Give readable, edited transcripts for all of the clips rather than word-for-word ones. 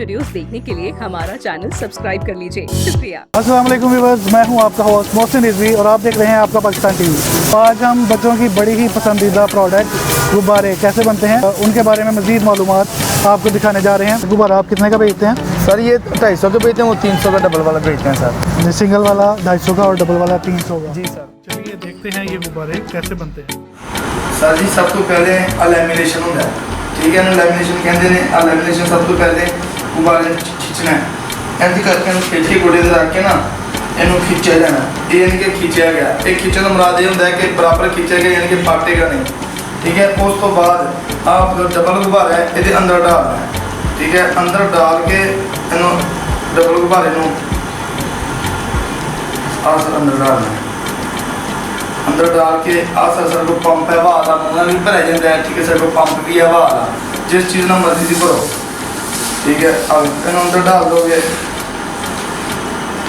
Videos देखने के लिए हमारा चैनल सब्सक्राइब कर लीजिए। शुक्रिया। अस्सलाम वालेकुम व्यूअर्स, मैं हूं आपका होस्ट मोहसिन रिजवी और आप देख रहे हैं आपका पाकिस्तान टीवी। आज हम बच्चों की बड़ी ही पसंदीदा प्रोडक्ट गुब्बारे कैसे बनते हैं उनके बारे में मज़ीद मालूमात आपको दिखाने जा रहे हैं। गुब्बारा आप कितने का बेचते हैं? सर ये 250 के बेचते हैं, वो 300 का डबल वाला बेचते हैं सर। सिंगल वाला 250 का और डबल वाला 300 का। जी सर। चलिए देखते हैं ये गुब्बारे कैसे बनते हैं। सर जी सब तो पहले लैमीनेशन होता है, ठीक है ना। लैमीनेशन कहते हैं। लैमीनेशन सब तो पहले गुब्बारे खिंचना है। इंज करके खिंच के गोडे रख के ना इनू खिंचा जाना। ये यानी कि खिंचा गया, एक खिंचने का मुराद ये होता है कि बराबर खिंचा गया, यानी कि फाटेगा नहीं, ठीक है। उस तो बाद आप डबल गुब्बारा है ये अंदर डालना है, ठीक है। अंदर डाल के इनू डबल गुब्बारे नू अंदर डालना है। अंदर डाल के सर को पंप है हवा का मतलब भी भरा जाता है, ठीक है। सर को पंप भी है हवा का, जिस चीज़ ना मर्जी से भरो, ठीक है। अब इन अंदर डाल दोगे,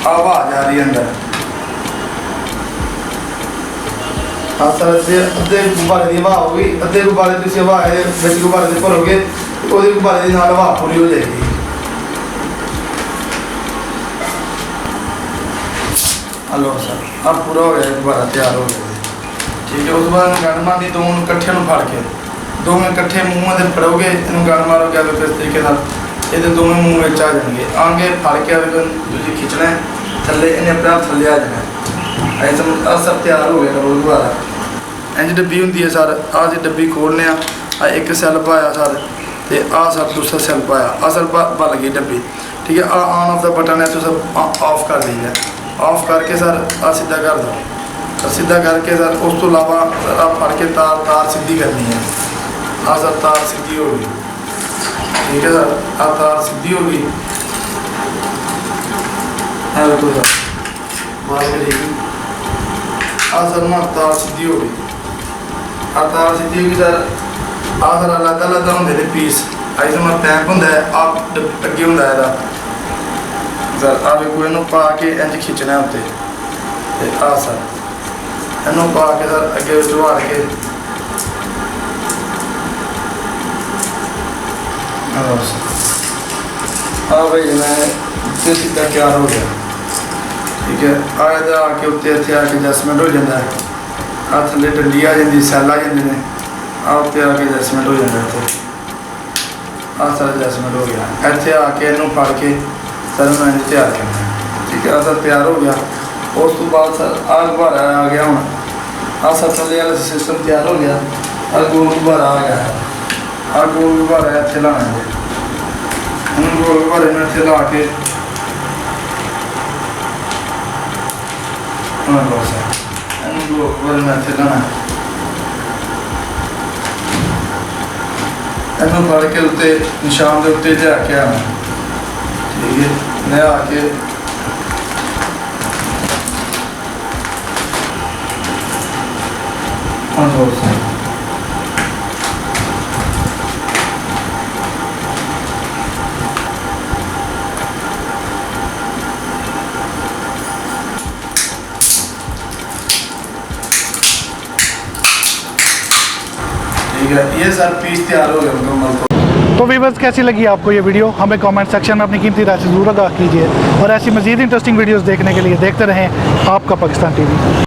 हवा आ जा रही है अंदर। सर अद्धे गुब्बारे की हवा होगी, अद्धे गुब्बारे की हवा है बिच गुब्बारे से भरोगे तो गुब्बारे की हवा पूरी हो जाएगी। हेलो सर, अब पूरा हो गया, गुब्बारा तैयार हो गया, ठीक है। उस बाद गन की दोनों इकट्ठे फड़ के दोवें इकट्ठे मूँह में फड़ोगे, इन गन मारोगे इस तरीके ये दोवें मूँह में आ जाएंगे। आगे फड़ के दूसरी खिंचना है थले, इन्हें अपने आप थले आ जाना है। ऐसा सब तैयार हो गया डबल गुब्बारा। इंज डब्बी होंगी है सर, आज डब्बी खोलने एक सैल पाया सर, तो सर दूसरा सैल पाया, सर बल गई डब्बी, ठीक है। ऑन ऑफ द बटन है तो सब ऑफ कर दीजिए। ऑफ करके सर सीधा कर दो, सीधा करके सर उस तो अलावा आप फड़ के तार सीधी करनी है। सर तार सीधी हो गई, ठीक है सर। तार सीधी हो गई, देखो सर मार के देखिए। सर ना तार सीधी हो गई, तार सीधी होगी सर। सर अलग अलग होंगे पीस, ऐसे मैं पैप होंगे आप अगे होंगे सर। आप इनू पा के इंज खिंचना उत्ते, सर इनू पा के सर अगे चढ़ा के भाई मैं सीधा तैयार हो गया, ठीक है। आए आके उत्ते इतने आके एडजस्टमेंट हो जाता है। थले डंडी आ जाती, सैल आ जाते हैं, उत्ते आके एडजस्टमेंट हो जाता है। सर एडजस्टमेंट हो गया, इतने आके इनू फड़ के सर मैं तैयार करना है, ठीक है। सर तैयार हो गया। उस तो बाद सर गुब्बारा आ गया हूँ। सर थले वाला सिस्टम तैयार हो गया। गोल गुब्बारा आ गया, गोल गुब्बारा इतने लाना है। हम गोल गुब्बारे में इतने ला के गोल गुब्बारे में इतने लाना है। इनू फड़ के उत्ते निशान के उत्ते जाके आना, ठीक है। मैं आके ठीक है। ये सर पीस तैयार हो गया मुकम्मल। तो व्यूअर्स कैसी लगी आपको ये वीडियो? हमें कमेंट सेक्शन में अपनी कीमती राय से ज़रूर आगाह कीजिए और ऐसी मज़ीद इंटरेस्टिंग वीडियोस देखने के लिए देखते रहें आपका पाकिस्तान टीवी।